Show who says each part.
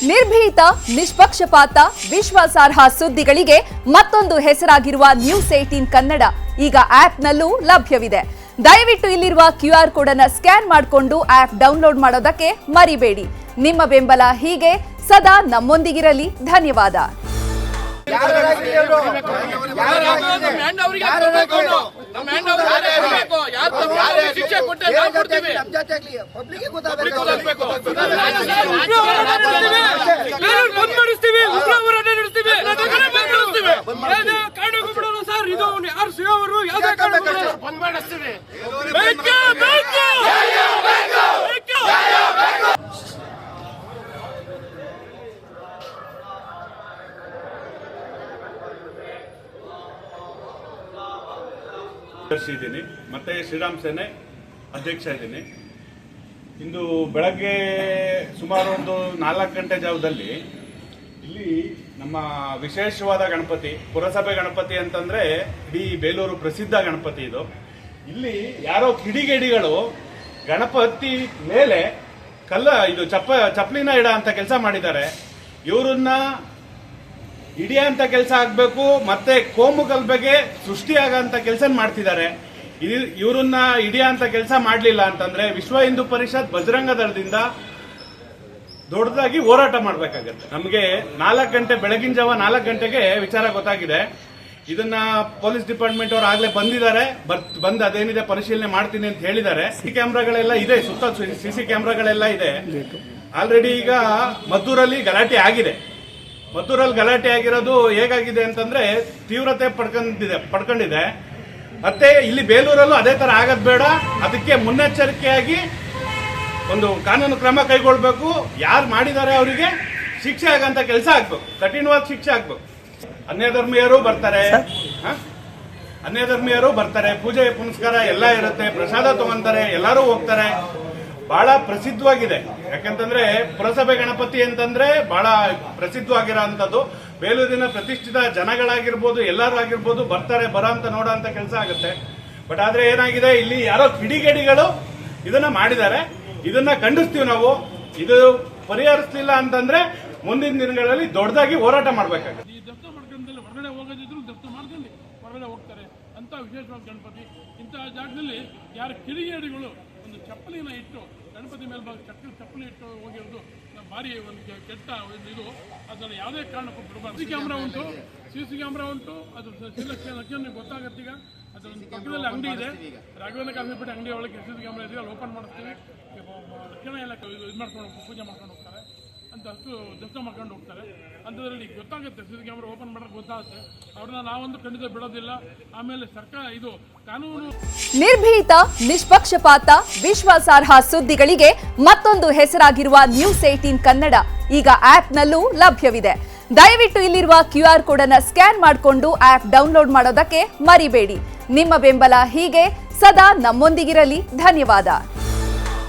Speaker 1: ನಿರ್ಭೀತ, ನಿಷ್ಪಕ್ಷಪಾತ, ವಿಶ್ವಾಸಾರ್ಹ ಸುದ್ದಿಗಳಿಗೆ ಮತ್ತೊಂದು ಹೆಸರಾಗಿರುವ ನ್ಯೂಸ್ 18 ಕನ್ನಡ ಈಗ ಆಪ್ನಲ್ಲೂ ಲಭ್ಯವಿದೆ. ದಯವಿಟ್ಟು ಇಲ್ಲಿರುವ QR ಕೋಡ್ ಅನ್ನು ಸ್ಕ್ಯಾನ್ ಮಾಡಿಕೊಂಡು ಆಪ್ ಡೌನ್ಲೋಡ್ ಮಾಡೋದಕ್ಕೆ ಮರಿಬೇಡಿ. ನಿಮ್ಮ ಬೆಂಬಲ ಹೀಗೆ ಸದಾ ನಮ್ಮೊಂದಿಗಿರಲಿ. ಧನ್ಯವಾದ.
Speaker 2: ಇದ್ದೀನಿ ಮತ್ತೆ ಶ್ರೀರಾಮ್ ಸೇನೆ ಅಧ್ಯಕ್ಷ ಇದ್ದೀನಿ. ಇಂದು ಬೆಳಗ್ಗೆ ಸುಮಾರು ಒಂದು 4 ಗಂಟೆ ಜಾವದಲ್ಲಿ ಇಲ್ಲಿ ನಮ್ಮ ವಿಶೇಷವಾದ ಗಣಪತಿ, ಪುರಸಭೆ ಗಣಪತಿ ಅಂತಂದ್ರೆ ಇಡೀ ಬೇಲೂರು ಪ್ರಸಿದ್ಧ ಗಣಪತಿ ಇದು. ಇಲ್ಲಿ ಯಾರೋ ಕಿಡಿಗೇಡಿಗಳು ಗಣಪತಿ ಮೇಲೆ ಚಪ್ಪಲಿನ ಇಡ ಅಂತ ಕೆಲಸ ಮಾಡಿದ್ದಾರೆ. ಇವರನ್ನ ಹಿಡಿಯಂತ ಕೆಲಸ ಆಗ್ಬೇಕು, ಮತ್ತೆ ಕೋಮು ಗಲಭೆಗೆ ಸೃಷ್ಟಿಯಾಗಂತ ಕೆಲಸ ಮಾಡ್ತಿದ್ದಾರೆ. ಇವರನ್ನ ಹಿಡಿಯಂತ ಕೆಲಸ ಮಾಡ್ಲಿಲ್ಲ ಅಂತಂದ್ರೆ ವಿಶ್ವ ಹಿಂದೂ ಪರಿಷತ್ ಬಜರಂಗ ದಳದಿಂದ ದೊಡ್ಡದಾಗಿ ಹೋರಾಟ ಮಾಡ್ಬೇಕಾಗತ್ತೆ. ನಮಗೆ 4 ಗಂಟೆ ಬೆಳಗಿನ ಜಾವ 4 ಗಂಟೆಗೆ ವಿಚಾರ ಗೊತ್ತಾಗಿದೆ. ಇದನ್ನ ಪೊಲೀಸ್ ಡಿಪಾರ್ಟ್ಮೆಂಟ್ ಅವರು ಆಗ್ಲೇ ಬಂದಿದ್ದಾರೆ. ಬಂದು ಅದೇನಿದೆ ಪರಿಶೀಲನೆ ಮಾಡ್ತೀನಿ ಅಂತ ಹೇಳಿದ್ದಾರೆ. ಸಿಸಿ ಕ್ಯಾಮ್ರಾಗಳೆಲ್ಲ ಇದೆ, ಸುತ್ತ ಸಿಸಿ ಕ್ಯಾಮ್ರಾಗಳೆಲ್ಲ ಇದೆ. ಆಲ್ರೆಡಿ ಈಗ ಮದ್ದೂರಲ್ಲಿ ಗಲಾಟೆ ಆಗಿದೆ. ಮದ್ದೂರಲ್ಲಿ ಗಲಾಟೆ ಆಗಿರೋದು ಹೇಗಾಗಿದೆ ಅಂತಂದ್ರೆ ತೀವ್ರತೆ ಪಡ್ಕೊಂಡಿದೆ. ಮತ್ತೆ ಇಲ್ಲಿ ಬೇಲೂರಲ್ಲೂ ಅದೇ ತರ ಆಗದ್ ಬೇಡ. ಅದಕ್ಕೆ ಮುನ್ನೆಚ್ಚರಿಕೆಯಾಗಿ ಒಂದು ಕಾನೂನು ಕ್ರಮ ಕೈಗೊಳ್ಬೇಕು. ಯಾರು ಮಾಡಿದ್ದಾರೆ ಅವರಿಗೆ ಶಿಕ್ಷೆ ಆಗಂತ ಕೆಲಸ ಆಗ್ಬೇಕು, ಕಠಿಣವಾದ ಶಿಕ್ಷೆ ಆಗ್ಬೇಕು. ಅನ್ಯ ಧರ್ಮೀಯರು ಬರ್ತಾರೆ, ಪೂಜೆ ಪುನಸ್ಕಾರ ಎಲ್ಲ ಇರುತ್ತೆ, ಪ್ರಸಾದ ತಗೊಂತಾರೆ, ಎಲ್ಲರೂ ಹೋಗ್ತಾರೆ. ಬಹಳ ಪ್ರಸಿದ್ಧವಾಗಿದೆ. ಯಾಕಂತಂದ್ರೆ ಪುರಸಭೆ ಗಣಪತಿ ಅಂತಂದ್ರೆ ಬಹಳ ಪ್ರಸಿದ್ಧವಾಗಿರೋಂಥದ್ದು. ಬೇಲೂರಿನ ಪ್ರತಿಷ್ಠಿತ ಜನಗಳಾಗಿರ್ಬೋದು, ಎಲ್ಲರೂ ಆಗಿರ್ಬೋದು ಬರ್ತಾರೆ, ಅಂತ ನೋಡೋ ಅಂತ ಕೆಲಸ ಆಗುತ್ತೆ. ಬಟ್ ಆದ್ರೆ ಏನಾಗಿದೆ, ಇಲ್ಲಿ ಯಾರೋ ಕಿಡಿಗೇಡಿಗಳು ಇದನ್ನ ಮಾಡಿದ್ದಾರೆ. ಇದನ್ನ ಖಂಡಿಸ್ತೀವಿ ನಾವು. ಇದು ಪರಿಹರಿಸಲಿಲ್ಲ ಅಂತಂದ್ರೆ ಮುಂದಿನ ದಿನಗಳಲ್ಲಿ ದೊಡ್ಡದಾಗಿ ಹೋರಾಟ ಮಾಡಬೇಕಾಗುತ್ತೆ.
Speaker 3: ಈ ದರ್ಶನ ಮಾಡ್ಕೊಂಡಲ್ಲಿ ಹೊರಗಡೆ ಹೋಗೋದಿದ್ರು ದರ್ಶನ ಮಾಡ್ಕೊಂಡು ಹೊರಗಡೆ ಹೋಗ್ತಾರೆ ಅಂತ ವಿಶೇಷವಾದ ಗಣಪತಿ. ಇಂತಹ ಜಾಗದಲ್ಲಿ ಯಾರು ಕಿಡಿಗೇಡಿಗಳು ಒಂದು ಚಪ್ಪಲಿನ ಇಟ್ಟು ಗಣಪತಿ ಮೇಲ್ಭಾಗ ಚಪ್ಪಲಿ ಇಟ್ಟು ಹೋಗಿರೋದು ಭಾರಿ ಒಂದು ಕೆಟ್ಟ ಇದು. ಅದನ್ನು ಯಾವುದೇ ಕಾರಣಕ್ಕೂ ಬಿಡಬಾರ್ದು. ಸಿಸಿ ಕ್ಯಾಮ್ರಾ ಉಂಟು. ಅದು ಲಕ್ಷಣ ಗೊತ್ತಾಗತ್ತೆ. ಈಗ ಅದ್ರ ಒಂದು ಪಕ್ಕದಲ್ಲಿ ಅಂಗಡಿ ಇದೆ, ರಾಘವೇಂದ್ರ ಕಾಫಿಪೇಟೆ ಅಂಗಡಿ ಒಳಗೆ ಸಿಸಿ ಕ್ಯಾಮ್ರಾ ಇದೆ, ಅಲ್ಲಿ ಓಪನ್ ಮಾಡಿಸ್ತೀವಿ. ಲಕ್ಷಣ ಎಲ್ಲ ಇದು ಮಾಡ್ಕೊಂಡು ಪೂಜೆ ಮಾಡ್ಕೊಂಡು ಹೋಗ್ತಾರೆ ಅಂತ ಅಷ್ಟು ದರ್ಶನ ಮಾಡ್ಕೊಂಡು ಹೋಗ್ತಾರೆ. ಅಂಥದ್ರಲ್ಲಿ ಗೊತ್ತಾಗುತ್ತೆ, ಸಿಸಿ ಕ್ಯಾಮ್ರಾ ಓಪನ್ ಮಾಡೋಕೆ ಗೊತ್ತಾಗುತ್ತೆ. ಅವ್ರನ್ನ ನಾವೊಂದು ಖಂಡಿತ ಬಿಡೋದಿಲ್ಲ. ಆಮೇಲೆ ಸರ್ಕಾರ ಇದು ಕಾನೂನು.
Speaker 1: ನಿರ್ಭೀತ, ನಿಷ್ಪಕ್ಷಪಾತ, ವಿಶ್ವಾಸಾರ್ಹ ಸುದ್ದಿಗಳಿಗೆ ಮತ್ತೊಂದು ಹೆಸರಾಗಿರುವ ನ್ಯೂಸ್ 18 ಕನ್ನಡ ಈಗ ಆಪ್ನಲ್ಲೂ ಲಭ್ಯವಿದೆ. ದಯವಿಟ್ಟು ಇಲ್ಲಿರುವ QR ಕೋಡ್ ಅನ್ನು ಸ್ಕ್ಯಾನ್ ಮಾಡಿಕೊಂಡು ಆಪ್ ಡೌನ್ಲೋಡ್ ಮಾಡೋದಕ್ಕೆ ಮರಿಬೇಡಿ. ನಿಮ್ಮ ಬೆಂಬಲ ಹೀಗೆ ಸದಾ ನಮ್ಮೊಂದಿಗಿರಲಿ. ಧನ್ಯವಾದ.